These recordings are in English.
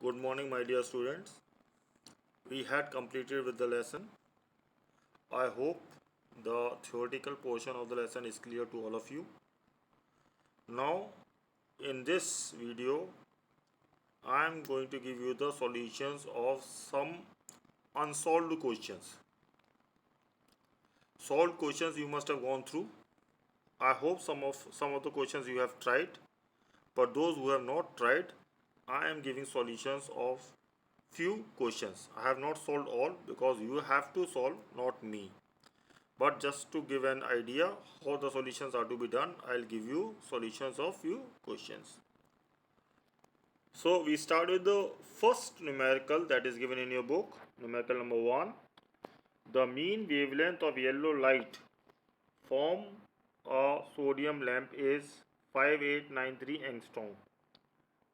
Good morning, my dear students. We had completed with the lesson. I hope the theoretical portion of the lesson is clear to all of you. Now, in this video, I am going to give you the solutions of some unsolved questions. Solved questions you must have gone through. I hope some of the questions you have tried, but those who have not tried, I am giving solutions of few questions. I have not solved all because you have to solve, not me. But just to give an idea how the solutions are to be done, I'll give you solutions of few questions. So we start with the first numerical that is given in your book. Numerical number 1. The mean wavelength of yellow light from a sodium lamp is 5893 angstrom.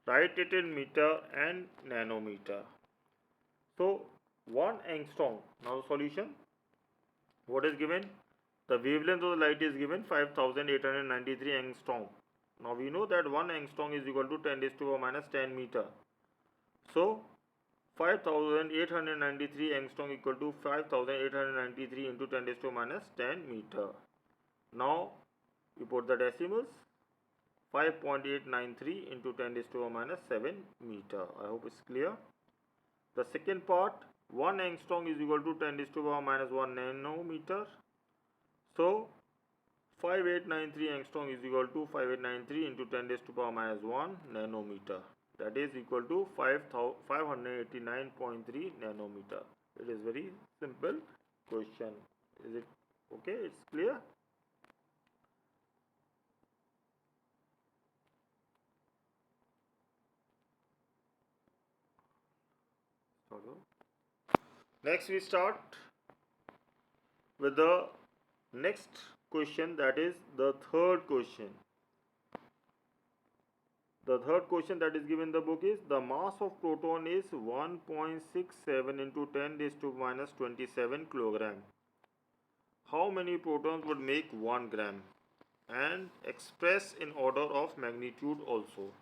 Write it in meter and nanometer. So 1 angstrom. Now the solution. What is given? The wavelength of the light is given 5893 angstrom. Now we know that 1 angstrom is equal to 10 raised to the power minus 10 meter. So 5893 angstrom equal to 5893 into 10 raised to the minus 10 meter. Now we put the decimals. 5.893 into 10 raised to the minus 7 meter. I hope it's clear. The second part, 1 angstrom is equal to 10 raised to the power minus 1 nanometer. So 5893 angstrom is equal to 5893 into 10 raised to the power minus 1 nanometer. That is equal to 589.3 nanometer. It is very simple question. Is it okay? It's clear? Next we start with the next question, that is the third question. The third question that is given in the book is the mass of proton is 1.67 into 10 raised to minus 27 kilogram. How many protons would make 1 gram? And express in order of magnitude also.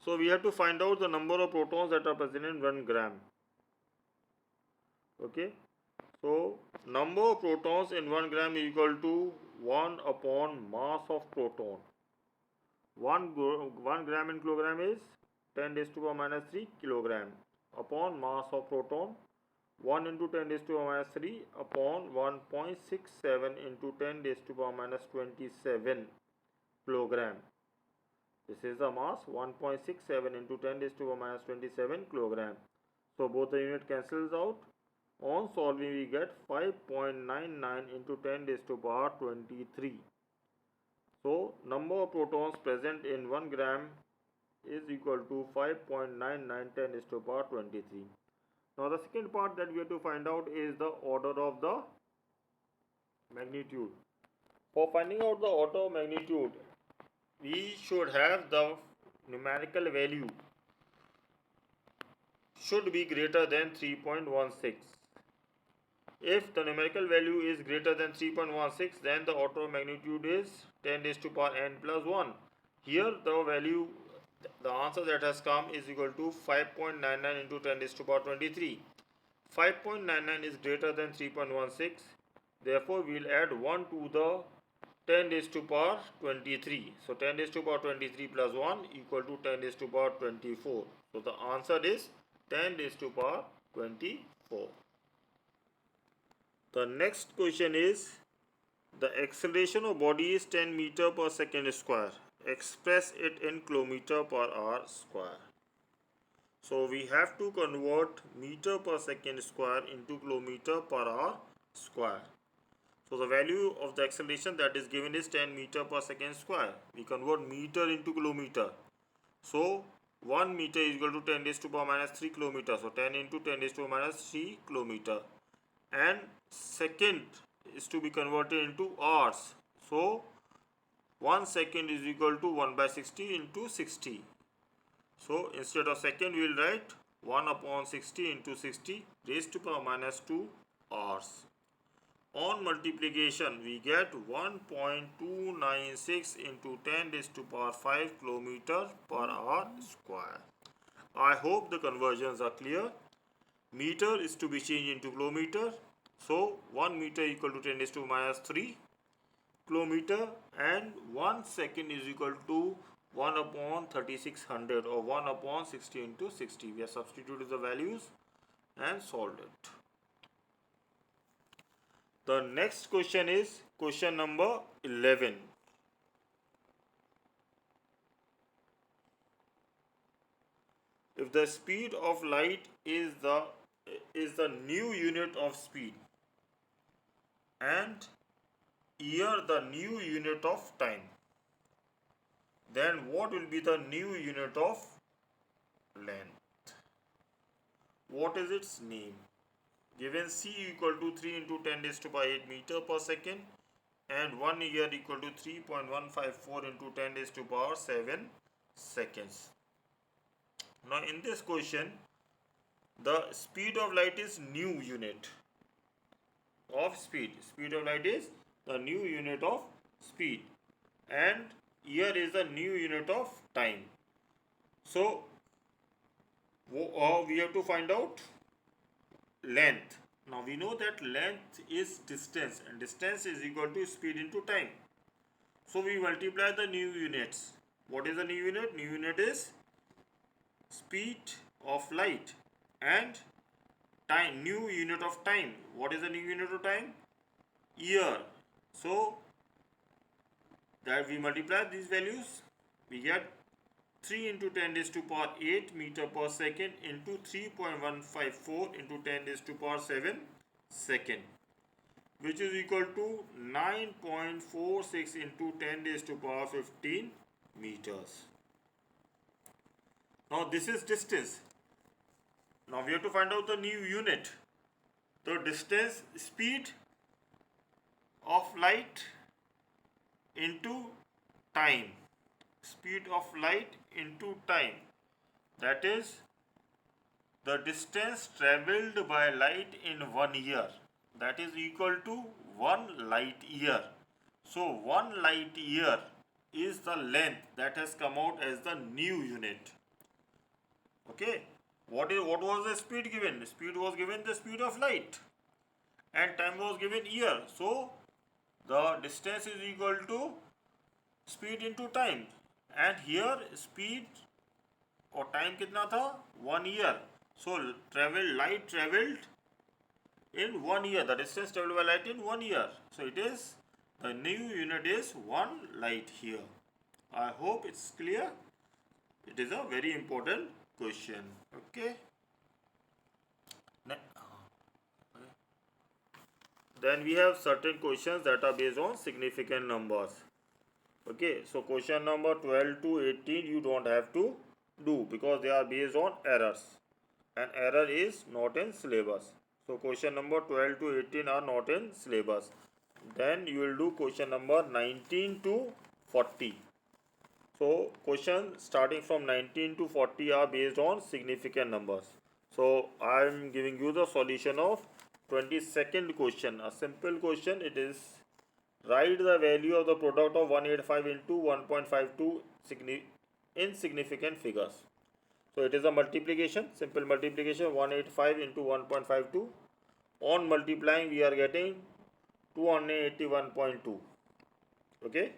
So we have to find out the number of protons that are present in 1 gram. Okay. So number of protons in 1 gram is equal to 1 upon mass of proton. 1 gram in kilogram is 10 raised to the power minus 3 kilogram upon mass of proton. 1 into 10 raised to the power minus 3 upon 1.67 into 10 raised to the power minus 27 kilogram. This is the mass, 1.67 into 10 raised to the power minus 27 kilogram. So both the unit cancels out. On solving we get 5.99 into 10 raised to the power 23. So number of protons present in 1 gram is equal to 5.99 10 raised to the power 23. Now the second part that we have to find out is the order of the magnitude. For finding out the order of magnitude, we should have the numerical value should be greater than 3.16. If the numerical value is greater than 3.16, then the order of magnitude is 10 raised to power n plus 1. Here the value, the answer that has come is equal to 5.99 into 10 raised to power 23. 5.99 is greater than 3.16. Therefore, we will add 1 to the 10 raised to power 23. So 10 raised to power 23 plus 1 equal to 10 raised to power 24. So the answer is 10 raised to power 24. The next question is the acceleration of body is 10 meter per second square. Express it in kilometer per hour square. So we have to convert meter per second square into kilometer per hour square. So the value of the acceleration that is given is 10 meter per second square. We convert meter into kilometer. So 1 meter is equal to 10 raised to power minus 3 kilometer. So 10 into 10 raised to power minus 3 kilometer. And second is to be converted into hours. So 1 second is equal to 1 by 60 into 60. So instead of second we will write 1 upon 60 into 60 raised to power minus 2 hours. On multiplication we get 1.296 into 10 raised to power 5 kilometer per hour square. I hope the conversions are clear. Meter is to be changed into kilometer. So 1 meter equal to 10 raised to minus 3 kilometer, and 1 second is equal to 1 upon 3600 or 1 upon 60 into 60. We have substituted the values and solved it. The next question is question number 11. If the speed of light is the new unit of speed and year the new unit of time, then what will be the new unit of length? What is its name? Given c equal to 3 into 10 raised to by 8 meter per second and 1 year equal to 3.154 into 10 raised to power 7 seconds. Now in this question, the speed of light is new unit of speed. Speed of light is the new unit of speed and year is the new unit of time. So we have to find out length. Now we know that length is distance and distance is equal to speed into time. So we multiply the new units. What is the new unit? New unit is speed of light and time, new unit of time. What is the new unit of time? Year. So that we multiply these values, we get 3 into 10 raised to power 8 meter per second into 3.154 into 10 raised to power 7 second, which is equal to 9.46 into 10 raised to power 15 meters. Now this is distance. Now we have to find out the new unit. The distance, speed of light into time. Speed of light into time. That is the distance travelled by light in 1 year. That is equal to 1 light year. So 1 light year is the length that has come out as the new unit. Okay. What was the speed given? Speed was given the speed of light and time was given year. So the distance is equal to speed into time, and here speed or time कितना था? 1 year. So light travelled in 1 year. The distance travelled by light in 1 year. So it is the new unit is 1 light here. I hope it's clear. It is a very important question. Okay. Then we have certain questions that are based on significant numbers. Okay, so question number 12 to 18 you don't have to do because they are based on errors and error is not in syllabus. So question number 12 to 18 are not in syllabus. Then you will do question number 19 to 40. So questions starting from 19 to 40 are based on significant numbers. So I am giving you the solution of 22nd question. A simple question. It is write the value of the product of 185 into 1.52 in significant figures. So it is a multiplication, simple multiplication, 185 into 1.52. On multiplying we are getting 281.2. Okay.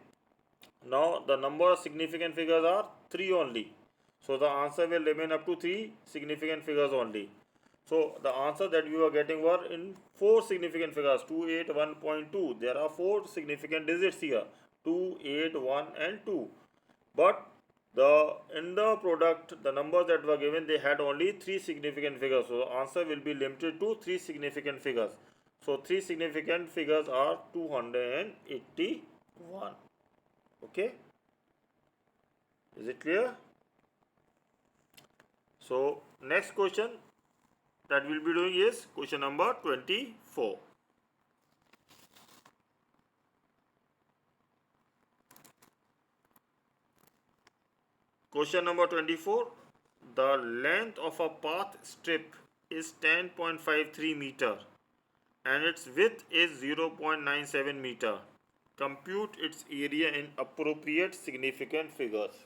Now the number of significant figures are 3 only. So the answer will remain up to 3 significant figures only. So the answer that we were getting were in 4 significant figures, 281.2. There are 4 significant digits here, 2, 8, 1 and 2. But in the product, the numbers that were given, they had only 3 significant figures. So the answer will be limited to 3 significant figures. So 3 significant figures are 281. Okay. Is it clear? So next question that we will be doing is question number 24. Question number 24. The length of a path strip is 10.53 meter and its width is 0.97 meter. Compute its area in appropriate significant figures.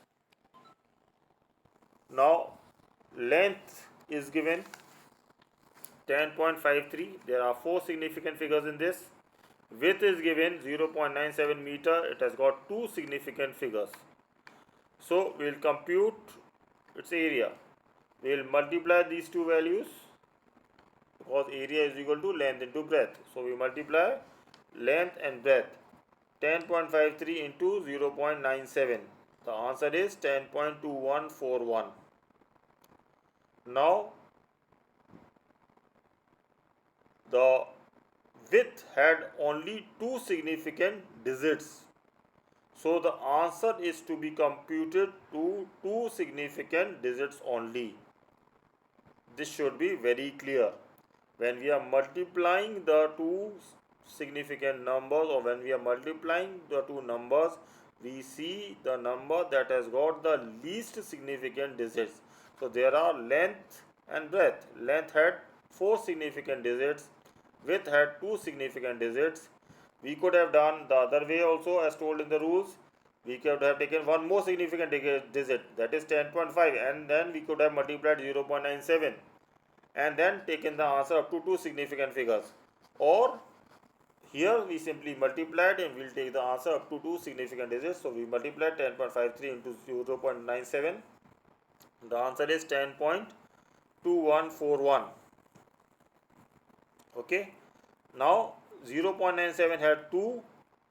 Now Length is given 10.53. There are 4 significant figures in this. Width is given 0.97 meter. It has got 2 significant figures. So we will compute its area. We will multiply these two values because area is equal to length into breadth. So we multiply length and breadth. 10.53 into 0.97. The answer is 10.2141. Now the width had only 2 significant digits. So the answer is to be computed to 2 significant digits only. This should be very clear. When we are multiplying the two significant numbers, or when we are multiplying the two numbers, we see the number that has got the least significant digits. So there are length and breadth. Length had 4 significant digits, width had 2 significant digits. We could have done the other way also, as told in the rules. We could have taken one more significant digit, that is 10.5, and then we could have multiplied 0.97 and then taken the answer up to 2 significant figures. Or here we simply multiplied and we will take the answer up to 2 significant digits. So we multiplied 10.53 into 0.97. The answer is 10.2141. Okay. Now 0.97 had 2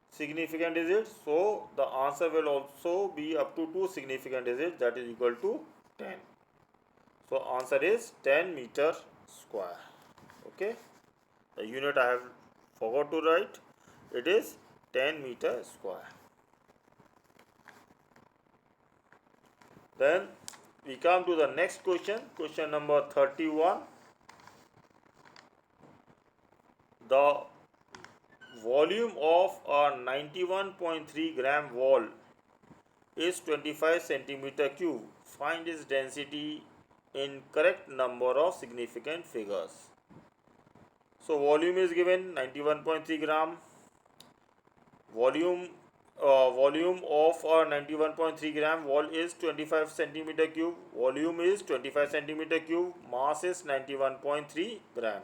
significant digits, so the answer will also be up to 2 significant digits, that is equal to 10. So answer is 10 meter square. Okay. The unit I have forgot to write. It is 10 meter square. Then we come to the next question. Question number 31. The volume of a 91.3 gram wall is 25 centimeter cube. Find its density in correct number of significant figures. So volume is given 91.3 gram. Volume of a 91.3 gram wall is 25 centimeter cube. Volume is 25 centimeter cube. Mass is 91.3 gram.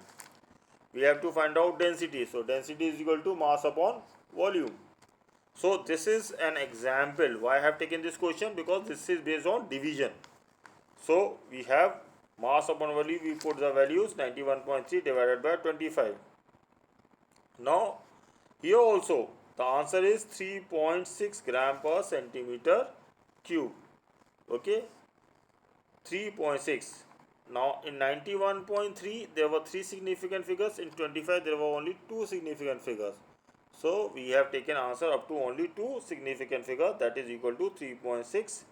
We have to find out density. So density is equal to mass upon volume. So this is an example. Why I have taken this question? Because this is based on division. So we have mass upon volume, we put the values 91.3 divided by 25. Now here also the answer is 3.6 gram per centimeter cube. Okay, 3.6. Now in 91.3 there were 3 significant figures. In 25 there were only 2 significant figures. So we have taken answer up to only 2 significant figures, that is equal to 3.6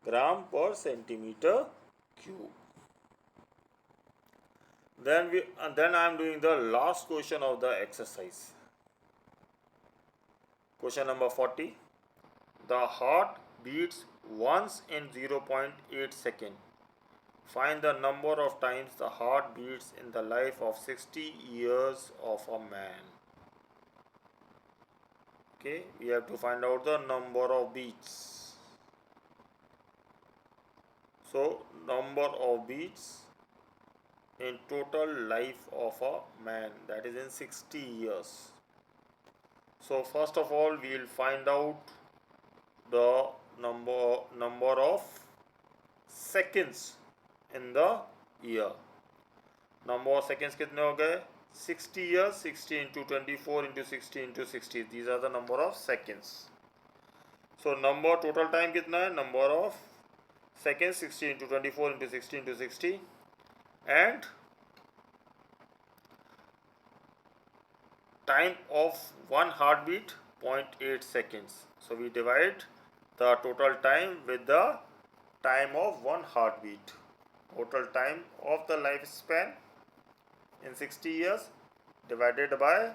gram per centimeter cube. Then I am doing the last question of the exercise. Question number 40. The heart beats once in 0.8 second. Find the number of times the heart beats in the life of 60 years of a man. Okay, we have to find out the number of beats. So number of beats in total life of a man, that is in 60 years. So first of all we will find out the number of seconds in the year. Number of seconds कितने हो गए? 60 years, 60 into 24 into 60 into 60. These are the number of seconds. So number total time कितना है? Number of seconds 60 into 24 into 60 into 60, and time of one heartbeat 0.8 seconds. So we divide the total time with the time of one heartbeat. Total time of the lifespan in 60 years divided by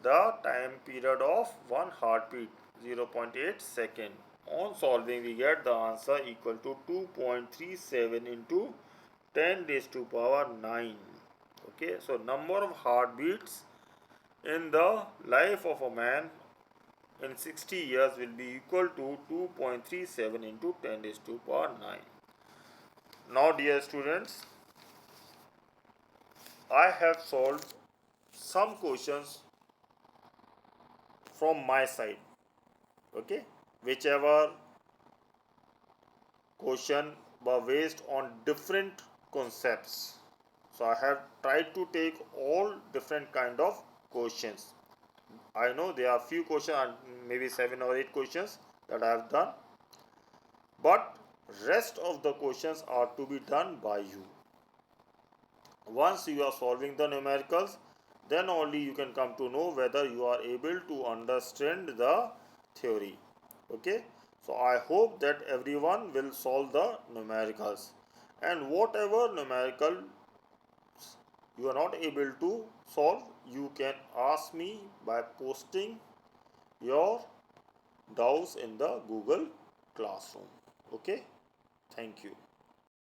the time period of one heartbeat, 0.8 second. On solving we get the answer equal to 2.37 into 10 raised to power 9. Okay, so number of heartbeats in the life of a man in 60 years will be equal to 2.37 into 10 raised to power 9. Now dear students, I have solved some questions from my side. Okay, whichever question were based on different concepts. So I have tried to take all different kind of questions. I know there are few questions and maybe 7 or 8 questions that I have done, but rest of the questions are to be done by you. Once you are solving the numericals, then only you can come to know whether you are able to understand the theory. Okay, so I hope that everyone will solve the numericals, and whatever numerical you are not able to solve, you can ask me by posting your doubts in the Google Classroom. Okay, thank you.